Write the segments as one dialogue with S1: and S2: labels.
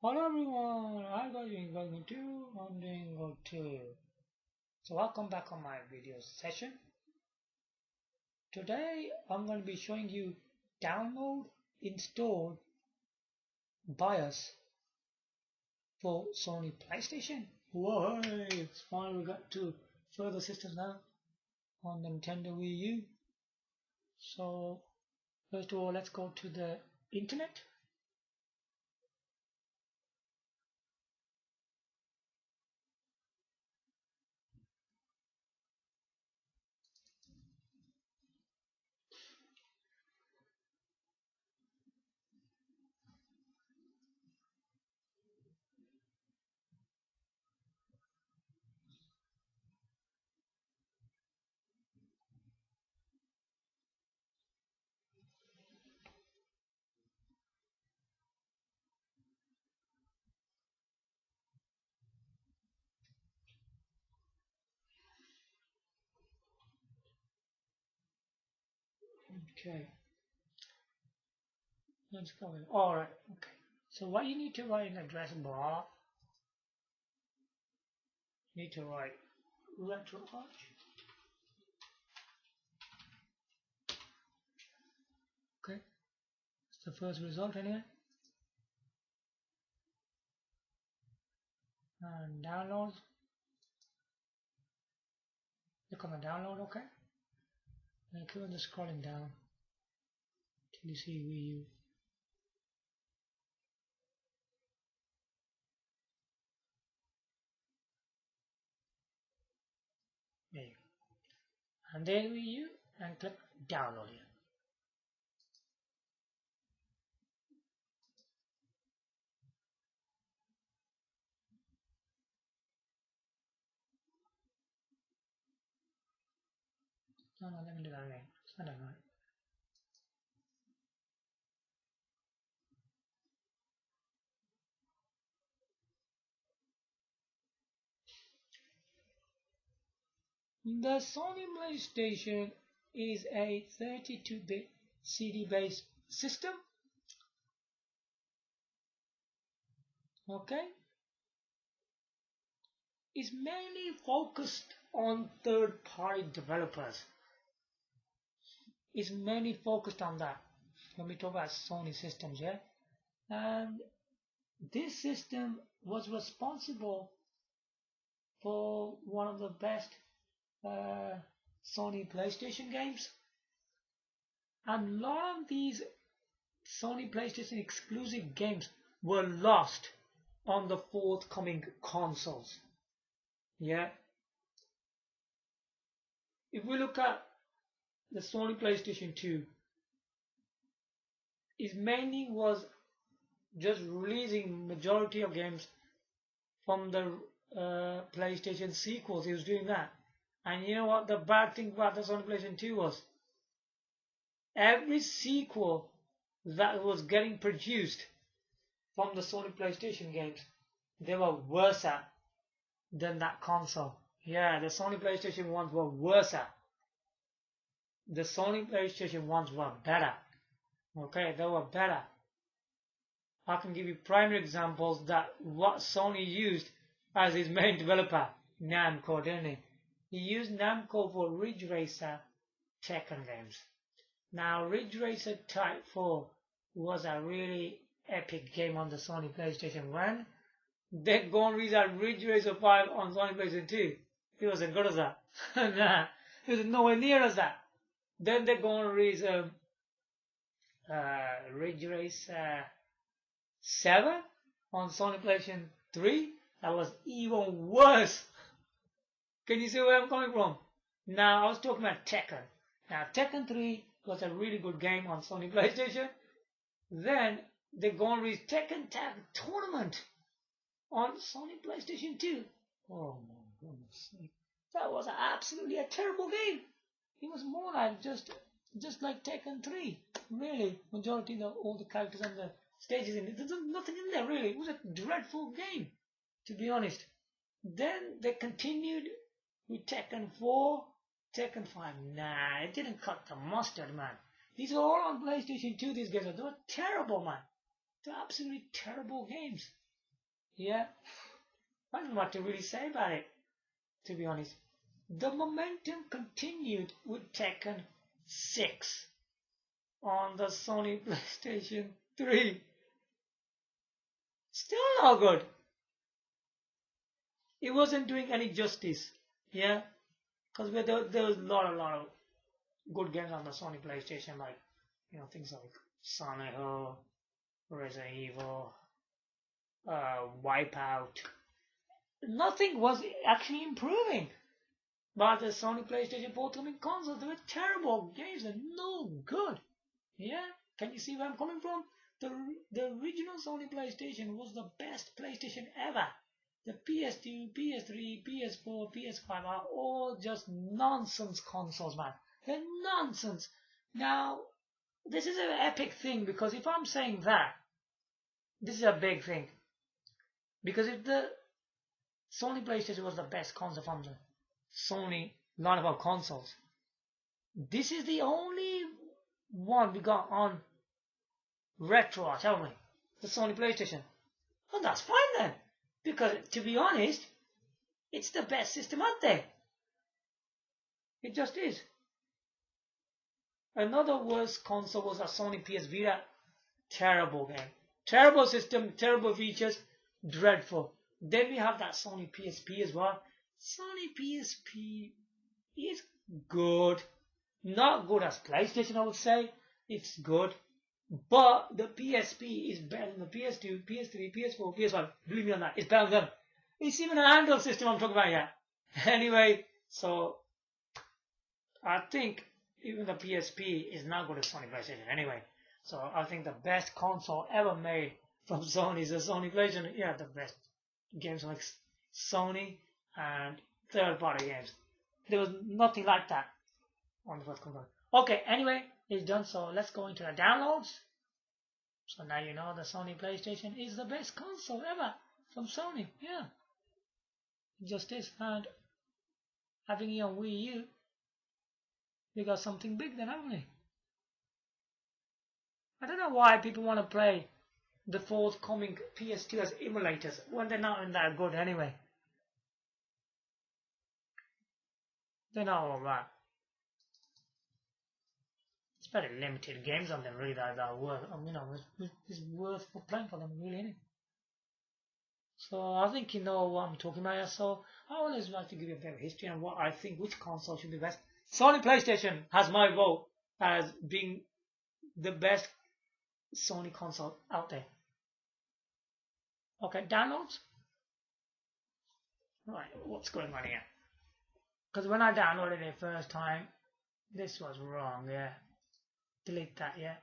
S1: Hello everyone, I'm going to I'm go to. So welcome back on my video session. Today I'm going to be showing you download, install BIOS for Sony PlayStation. Whoa, it's finally we got to further systems now on Nintendo Wii U. So first of all, let's go to the internet. Okay, let's go in. Alright, okay. So what you need to write in the address bar, you need to write retro arch. Okay, it's the first result anyway. And download. Click on the download, okay? And keep on just scrolling down till you see Wiiu. There you go. And then Wiiu and click download here. No, let me do that again. It's not that right. The Sony PlayStation is a 32-bit CD-based system. Okay? It's mainly focused on third-party developers. It's mainly focused on that. When we talk about Sony systems, yeah? And this system was responsible for one of the best Sony PlayStation games. And a lot of these Sony PlayStation exclusive games were lost on the forthcoming consoles. Yeah. If we look at the Sony PlayStation 2, it mainly was just releasing majority of games from the PlayStation sequels. He was doing that. And you know what the bad thing about the Sony PlayStation 2 was? Every sequel that was getting produced from the Sony PlayStation games, they were worse than that console. Yeah, the Sony PlayStation ones were worse. The Sony PlayStation ones were better. Okay, they were better. I can give you primary examples that what Sony used as his main developer, Namco, didn't he? He used Namco for Ridge Racer Tekken games. Now, Ridge Racer Type 4 was a really epic game on the Sony PlayStation 1. They go and release that Ridge Racer 5 on Sony PlayStation 2. It wasn't good as that. Nah, it was nowhere near as that. Then they go and release Ridge Racer 7 on Sony PlayStation 3. That was even worse. Can you see where I'm coming from? Now, I was talking about Tekken. Now, Tekken 3 was a really good game on Sony PlayStation. Then, they go and release Tekken Tag Tournament on Sony PlayStation 2. Oh my goodness sake. That was absolutely a terrible game. It was more like just like Tekken 3. Really, majority of all the characters and the stages in it. There's nothing in there really. It was a dreadful game, to be honest. Then they continued with Tekken 4, Tekken 5. Nah, it didn't cut the mustard, man. These are all on PlayStation 2, these games. They were terrible, man. They're absolutely terrible games. Yeah, I don't know what to really say about it, to be honest. The momentum continued with Tekken 6 on the Sony PlayStation 3. Still not good. It wasn't doing any justice. Yeah, because there was a lot of good games on the Sony PlayStation, like things like Sonic, Resident Evil, Wipeout. Nothing was actually improving. But the Sony PlayStation forthcoming consoles, they were terrible games and no good. Yeah, can you see where I'm coming from? The original Sony PlayStation was the best PlayStation ever. The PS2, PS3, PS4, PS5 are all just nonsense consoles, man. They're nonsense. Now, this is an epic thing because if I'm saying that, this is a big thing. Because if the Sony PlayStation was the best console from the Sony line of consoles, this is the only one we got on retro, haven't we? The Sony PlayStation. And that's fine then. Because, to be honest, it's the best system out there. It just is. Another worst console was a Sony PS Vita. Terrible game. Terrible system, terrible features, dreadful. Then we have that Sony PSP as well. Sony PSP is good. Not good as PlayStation, I would say. It's good. But the PSP is better than the PS2, PS3, PS4, PS5. Believe me on that. It's better than them. It's even an Android system I'm talking about here. Anyway, so I think even the PSP is not good as Sony PlayStation anyway. So I think the best console ever made from Sony is the Sony PlayStation. Yeah, the best games like Sony and third-party games. There was nothing like that on the first console. Okay, anyway, it's done. So let's go into the downloads. So now you know the Sony PlayStation is the best console ever from Sony. Yeah, it just is. And having it on Wii U, we got something big then, haven't we? I don't know why people want to play the forthcoming PS2 as emulators when they're not that good anyway. They're not all that. It's very limited games on them really that are worth, it's worth playing for them really, isn't it? So I think you know what I'm talking about here. So I always like to give you a bit of history on what I think which console should be best. Sony PlayStation has my vote as being the best Sony console out there. Okay, downloads. Right, what's going on here? Because when I downloaded it first time, this was wrong, yeah. Delete that, yeah.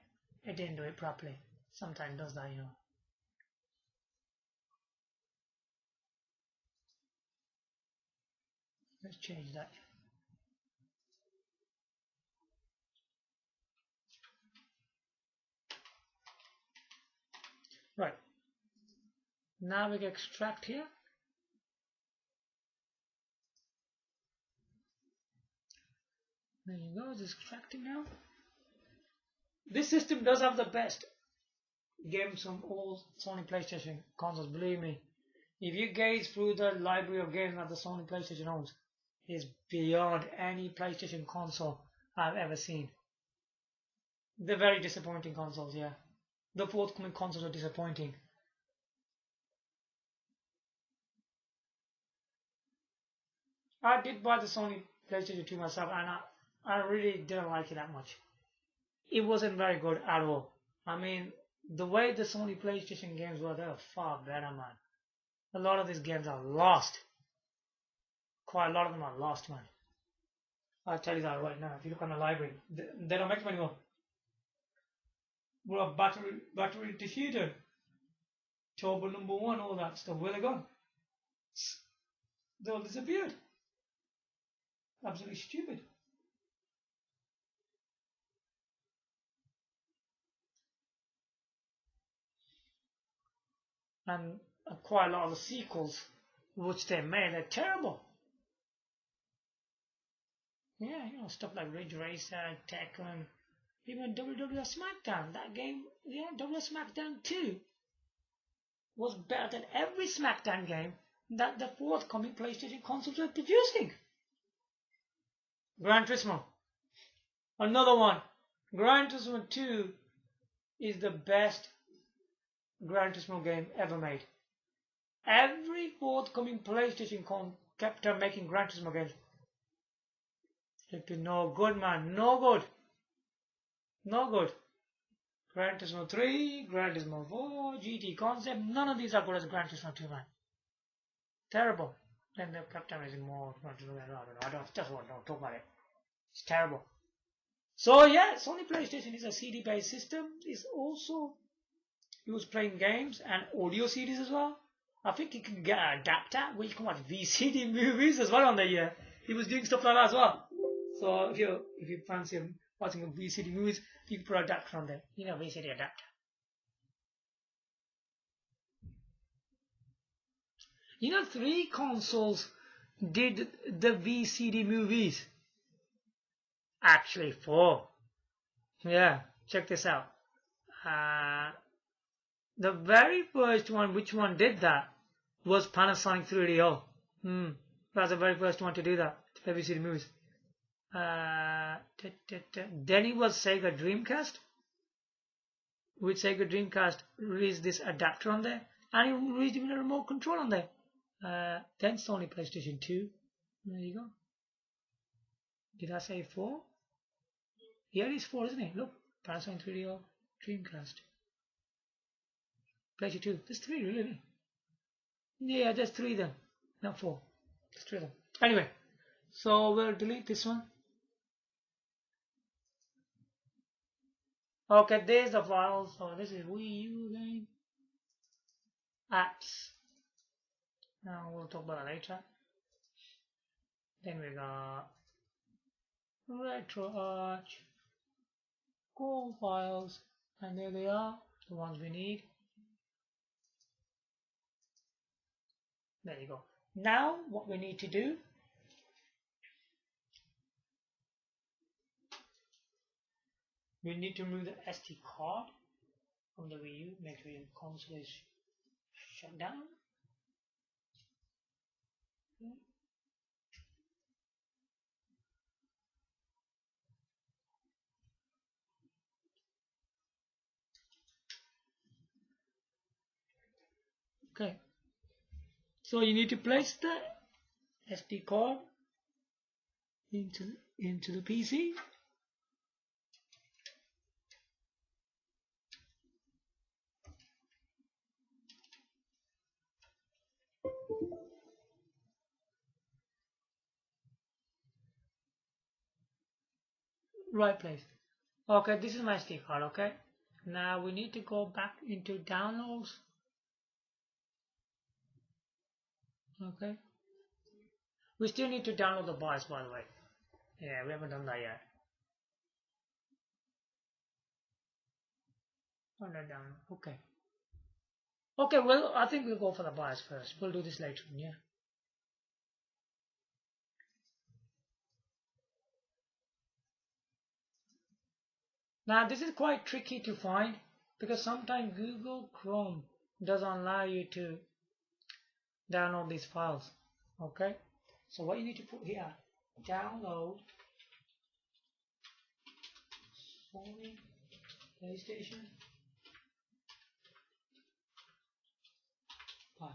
S1: It didn't do it properly. Sometimes it does that, Let's change that. Right. Now we can extract here. There you go, it's extracting now. This system does have the best games from all Sony PlayStation consoles, believe me. If you gaze through the library of games that the Sony PlayStation owns, it's beyond any PlayStation console I've ever seen. They're very disappointing consoles, yeah. The forthcoming consoles are disappointing. I did buy the Sony PlayStation 2 myself and I really didn't like it that much. It wasn't very good at all. I mean, the way the Sony PlayStation games were, they were far better, man. A lot of these games are lost. Quite a lot of them are lost, man. I'll tell you that right now. If you look on the library, they don't make them anymore. What a battery defeater, turbo number 1, all that stuff. Where they gone? They all disappeared. Absolutely stupid. And quite a lot of the sequels which they made are terrible. Yeah, stuff like Ridge Racer, Tekken, even WWF SmackDown. That game, WWF SmackDown 2 was better than every SmackDown game that the forthcoming PlayStation consoles were producing. Gran Turismo. Another one. Gran Turismo 2 is the best Gran Turismo game ever made. Every forthcoming PlayStation con kept on making Gran Turismo games. It is no good, man. No good. No good. Gran Turismo 3, Gran Turismo 4, GT Concept, none of these are good as Gran Turismo 2, man. Terrible. Then they kept on making more Gran Turismo. I don't talk about it. It's terrible. So yeah, Sony PlayStation is a CD-based system. It's also used playing games and audio CDs as well. I think you can get an adapter where you can watch VCD movies as well on there. He was doing stuff like that as well. So if you fancy watching a VCD movies, you can put an adapter on there. You know, VCD adapter. You know, 3 consoles did the VCD movies. Actually, 4. Yeah, check this out. The very first one, which one did that, was Panasonic 3DO. That's the very first one to do that, to play VCD movies. Then it was Sega Dreamcast. With Sega Dreamcast, released this adapter on there, and it released even a remote control on there. Then Sony PlayStation 2. There you go. Did I say 4? Here it is 4, isn't it? Look, Panasonic 3DO, Dreamcast. PlayStation 2. There's 3, really? Yeah, there's 3 then. Not 4. There's 3 of them. Anyway, so we'll delete this one. Okay, there's the files. So this is Wiiu game. Apps. Now we'll talk about that later. Then we got RetroArch, Core files, and there they are, the ones we need. There you go. Now what we need to do, we need to remove the SD card from the Wiiu, make sure your console is shut down. Okay. So you need to place the SD card into the PC. Right place. Okay, this is my SD card. Okay. Now we need to go back into downloads. Okay. We still need to download the BIOS, by the way. Yeah, we haven't done that yet. Down. Okay. Okay, well, I think we'll go for the BIOS first. We'll do this later on, yeah. Now, this is quite tricky to find because sometimes Google Chrome doesn't allow you to download these files. Okay, so what you need to put here, download Sony PlayStation BIOS.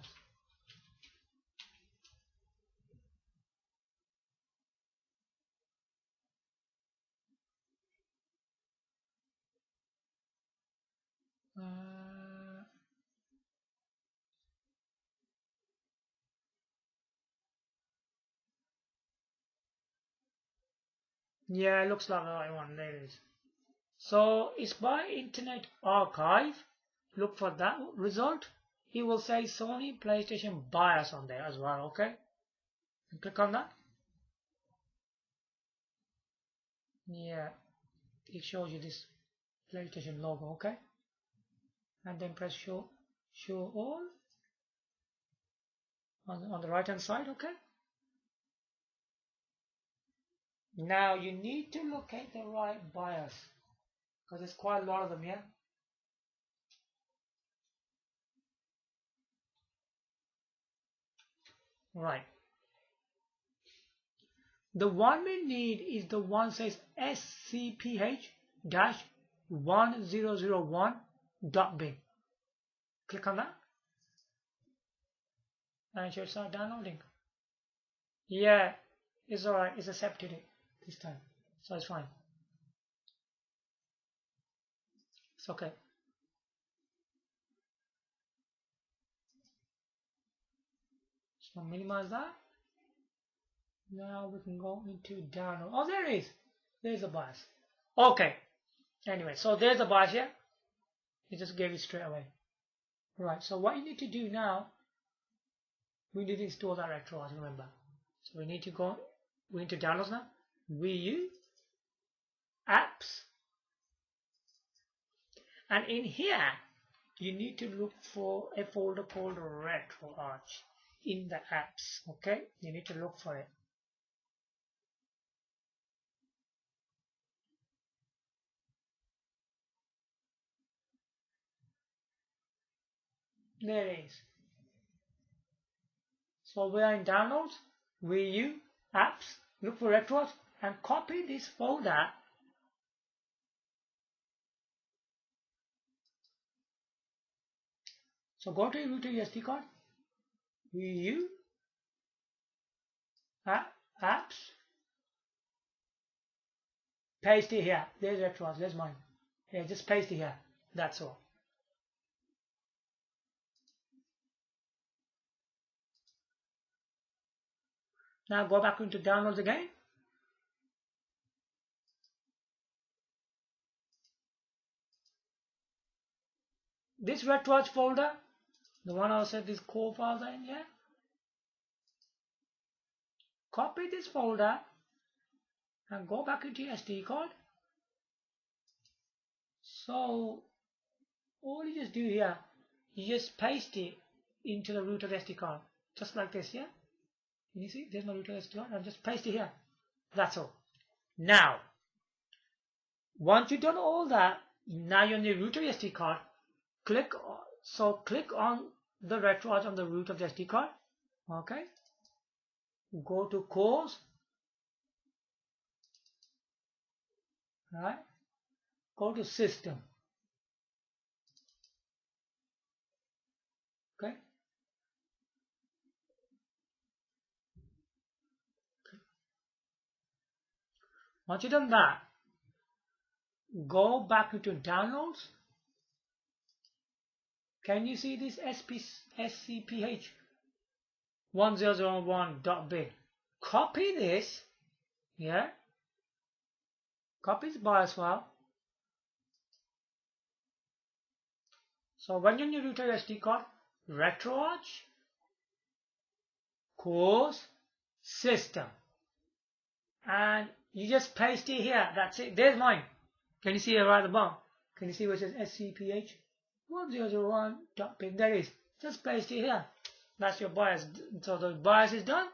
S1: Yeah, it looks like the right one. There it is. So it's by Internet Archive. Look for that result. It will say Sony PlayStation BIOS on there as well. Okay. And click on that. Yeah, it shows you this PlayStation logo. Okay. And then press show all on the right hand side. Okay. Now you need to locate the right BIOS because there's quite a lot of them here. Right. The one we need is the one says scph-1001.bin. Click on that and it should start downloading. Yeah, it's alright, it's accepted it this time, so it's fine. It's okay. So minimize that. Now we can go into download. Oh, there it is. There's the BIOS. Okay. Anyway, so there's the BIOS here. It just gave it straight away. Right. So what you need to do now, we need to install that RetroArch, remember. So we need to go. We need to download now. Wiiu apps, and in here you need to look for a folder called RetroArch in the apps. Okay, you need to look for it. There it is. So we are in downloads, Wiiu apps, look for RetroArch and copy this folder. So go to your router SD card, Wiiu apps, paste it here. There's RetroArch, there's mine. Yeah, just paste it here. That's all. Now go back into downloads again. This RetroArch folder, the one I said this core files are in here. Copy this folder and go back into your SD card. So all you just do here, you just paste it into the root of the SD card, just like this, yeah? Can you see? There's my root of the SD card. I'll just paste it here. That's all. Now, once you've done all that, now you're on the root of the SD card. Click on the RetroArch on the root of the SD card. Okay. Go to cores. Right. Go to system. Okay. Once you've done that, go back into downloads. Can you see this scph 1001.bin? Copy this, yeah? Copy the BIOS file. So when you're in your router SD card, RetroArch, cores, system, and you just paste it here. That's it. There's mine. Can you see it right at the bottom? Can you see what it says scph 1001.bin? There it is. Just paste it here. That's your BIOS. So the BIOS is done.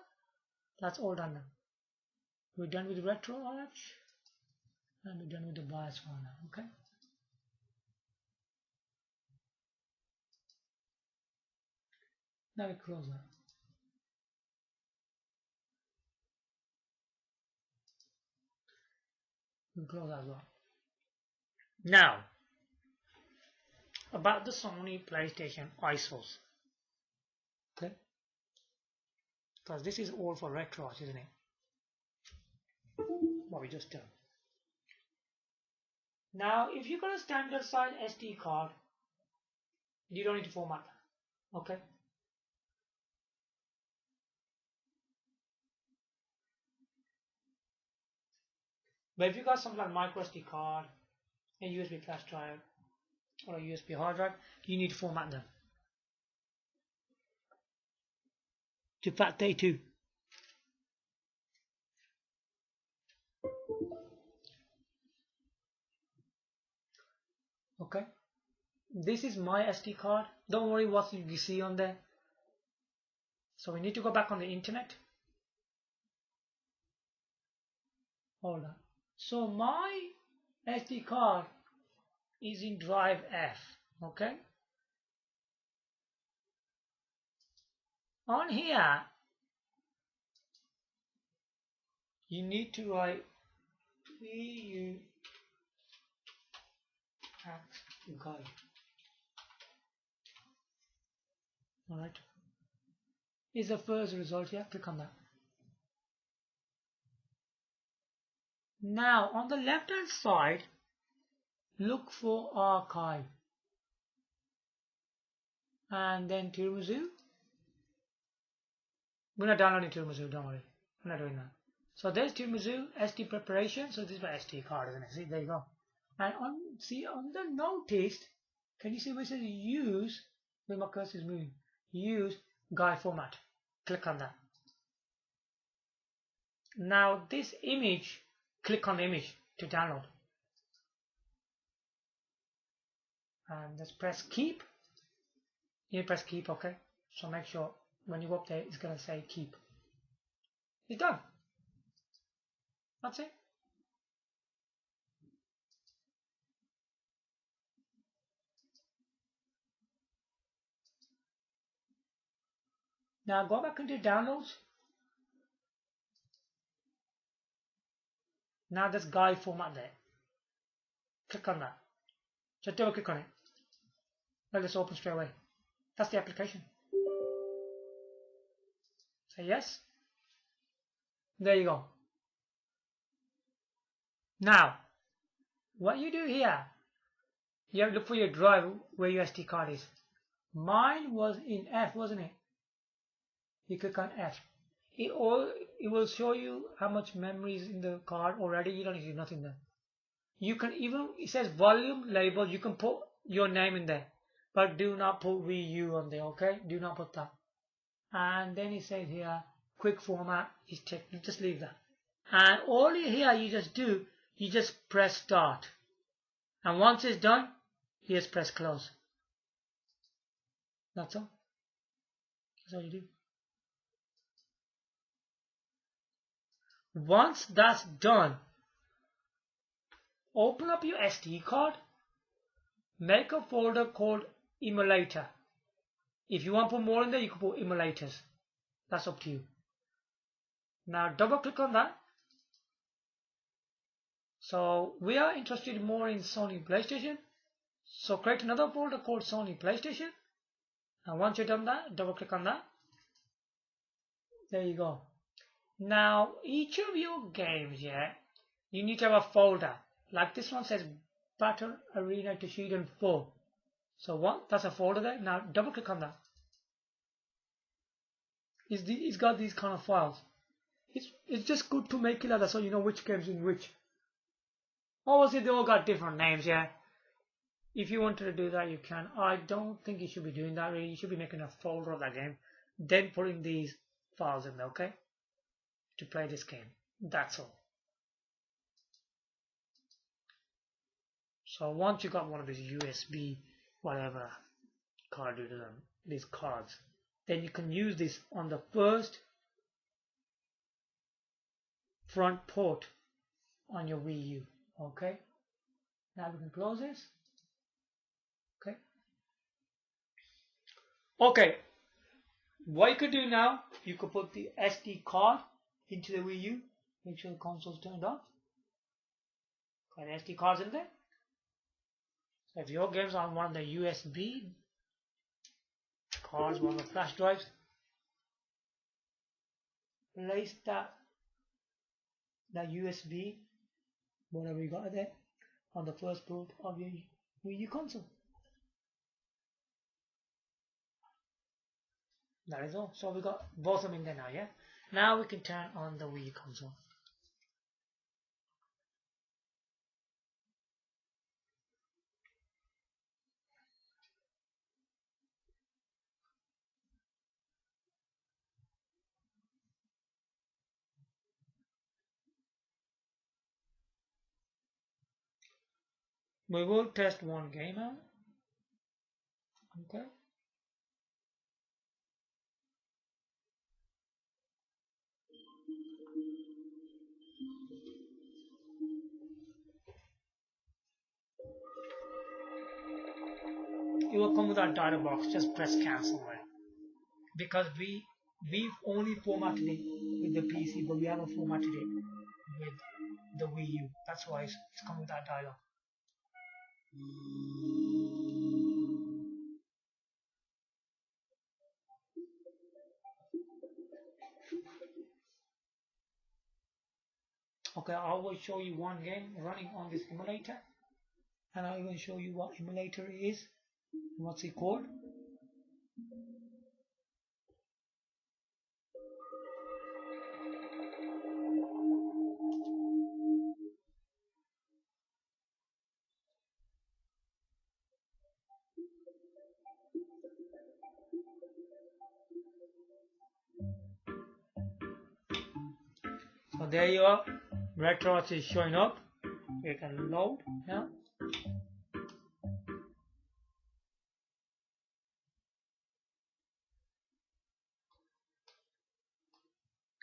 S1: That's all done now. We're done with RetroArch and we're done with the BIOS file now. Okay. Now we close that. We close as well. Now, about the Sony PlayStation ISOs. Okay. Because this is all for RetroArch, isn't it? What we just done. Now, if you got a standard size SD card, you don't need to format that. Okay. But if you got something like micro SD card, a USB flash drive, or a USB hard drive, you need to format them to FAT32. Okay. This is my SD card. Don't worry what you see on there. So we need to go back on the internet. Hold on. So my SD card is in drive F. Okay. On here, you need to write Wiiu Hacks Guide. Alright. Is the first result here. Click on that. Now on the left hand side, look for archive. And then Tiramisu. We're not downloading Tiramisu, don't worry. I'm not doing that. So there's Tiramisu, ST preparation. So this is my ST card, isn't it? See, there you go. And on the notice, can you see where it says use, where my cursor is moving? Use guide format. Click on that. Now this image, click on the image to download. And just press keep. You press keep, okay? So make sure when you go up there, it's going to say keep. It's done. That's it. Now go back into downloads. Now there's guide format there. Click on that. Just double click on it. Let this open straight away. That's the application. Say yes. There you go. Now, what you do here, you have to look for your drive where your SD card is. Mine was in F, wasn't it? You click on F. It will show you how much memory is in the card already. You don't need to do nothing there. You can even, it says volume label, you can put your name in there. But do not put Wiiu on there, okay? Do not put that. And then it says here, quick format is checked. You just leave that. And all here you just do, you just press start. And once it's done, you just press close. That's all. That's all you do. Once that's done, open up your SD card, make a folder called emulator. If you want to put more in there, you can put emulators. That's up to you. Now double click on that. So we are interested more in Sony PlayStation. So create another folder called Sony PlayStation. And once you've done that, double click on that. There you go. Now each of your games here, you need to have a folder. Like this one says Battle Arena Toshinden 4. So that's a folder there. Now double click on that. It's got these kind of files. It's just good to make it like that so you know which game's in which. Obviously they all got different names, yeah. If you wanted to do that, you can. I don't think you should be doing that really. You should be making a folder of that game, then putting these files in there, okay? To play this game. That's all. So once you got one of these USB whatever card you do, these cards, then you can use this on the first front port on your Wiiu. Okay. Now we can close this. Okay. Okay. What you could do now, you could put the SD card into the Wiiu. Make sure the console's turned off. Got SD cards in there. So if your game's on one of the USB cards, one of the flash drives, place that USB, whatever you got there, on the first port of your Wiiu console. That is all. So we got both of them in there now, yeah? Now we can turn on the Wiiu console. We will test one game out. Okay. It will come with our data box. Just press cancel there. Because we've only formatted it with the PC, but we haven't formatted it with the Wii U. That's why it's coming with that dialogue. Okay, I will show you one game running on this emulator, and I'll even show you what emulator it is, what's it called. So there you are, Retro is showing up. You can load now.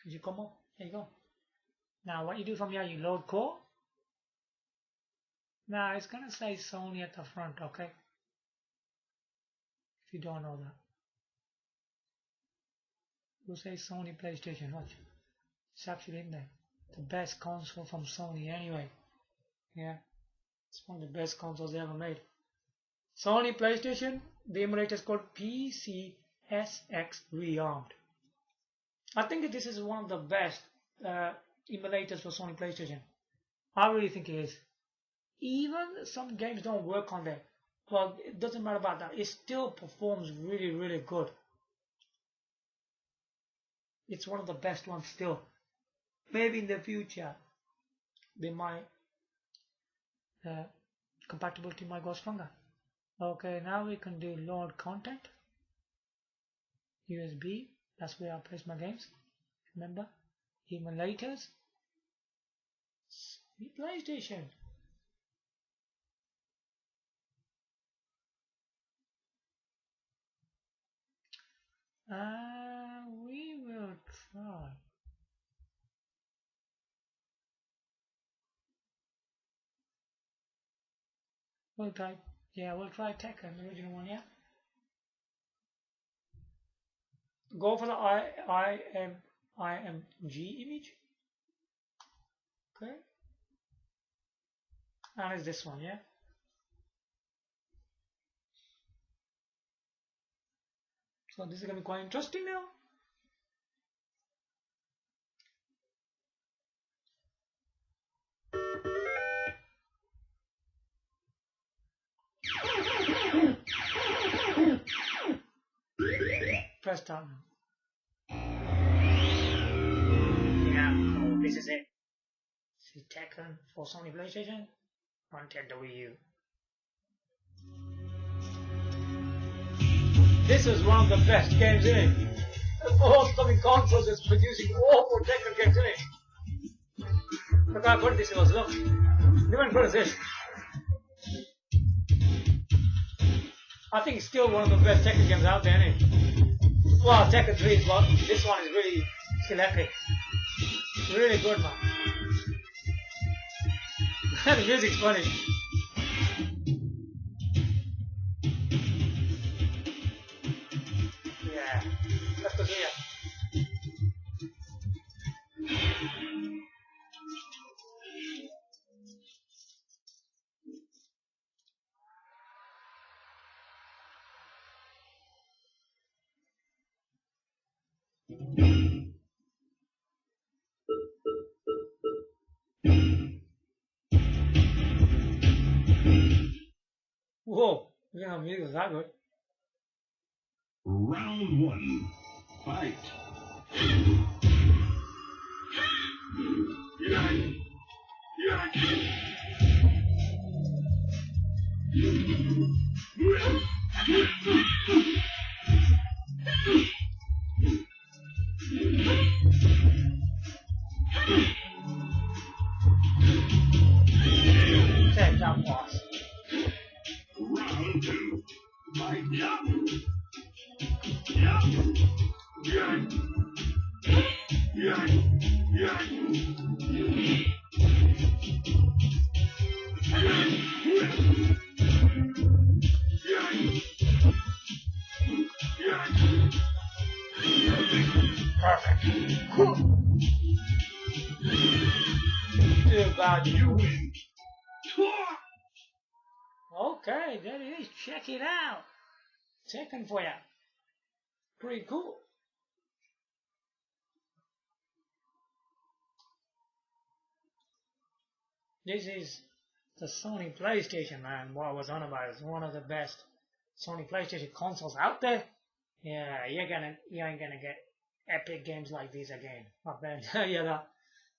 S1: Could you come up? There you go. Now what you do from here, you load core. Now it's gonna say Sony at the front, okay? If you don't know that. It will say Sony PlayStation, watch. It's actually in there. The best console from Sony anyway. Yeah. It's one of the best consoles they ever made. Sony PlayStation, the emulator is called PCSX Rearmed. I think this is one of the best emulators for Sony PlayStation. I really think it is. Even some games don't work on there. Well, it doesn't matter about that. It still performs really, really good. It's one of the best ones still. Maybe in the future, they might compatibility might go stronger. Okay, now we can do load content. USB. That's where I place my games. Remember, emulators. PlayStation. We will try. We'll try. Yeah, we'll try Tekken, the original one. Yeah. Go for the IMG image. Okay. And it's this one, yeah. So this is gonna be quite interesting now. Press start now. Yeah, so this is it. This is Tekken for Sony PlayStation on Nintendo Wii U. This is one of the best games in it. Most coming consoles is producing awful Tekken games in it. Look how good this was, look. Even good as this. I think it's still one of the best Tekken games out there, isn't it? Well, Tekken 3 is one. This one is really still epic. Really good, man. The music's funny. Yeah, let's go here. Whoa, yeah, music is that good.
S2: Round 1. Fight.
S1: Take that boss.
S2: Round 2. Fight.
S1: Perfect. Cool. Too bad.
S2: You win.
S1: Okay, there it is. Check it out. Second for ya. Pretty cool. This is the Sony PlayStation, man. What I was on about is one of the best Sony PlayStation consoles out there. Yeah, you ain't gonna get epic games like these again. I bet tell you that.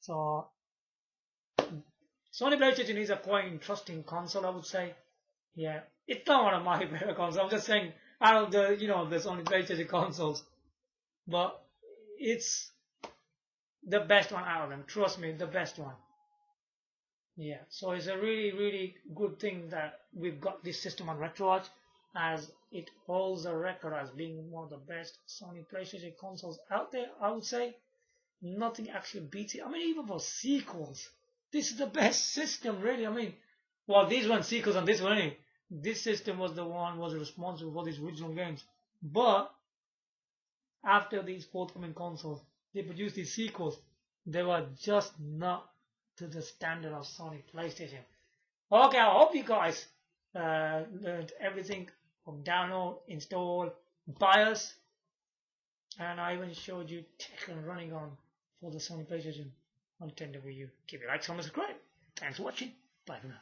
S1: So Sony PlayStation is a quite interesting console, I would say. Yeah, it's not one of my favorite consoles. I'm just saying out of the the Sony PlayStation consoles, but it's the best one out of them. Trust me, the best one. Yeah, so it's a really good thing that we've got this system on RetroArch, as it holds a record as being one of the best Sony PlayStation consoles out there. I would say nothing actually beats it. I mean, even for sequels, this is the best system, really. I mean, well, these weren't sequels on this one. Anyway. This system was the one was responsible for these original games, but after these forthcoming consoles, they produced these sequels. They were just not to the standard of Sony PlayStation. Okay, I hope you guys learned everything from download, install, BIOS, and I even showed you Tekken running on for the Sony PlayStation on Nintendo Wii U. Give me a like, comment, subscribe. Thanks for watching. Bye for now.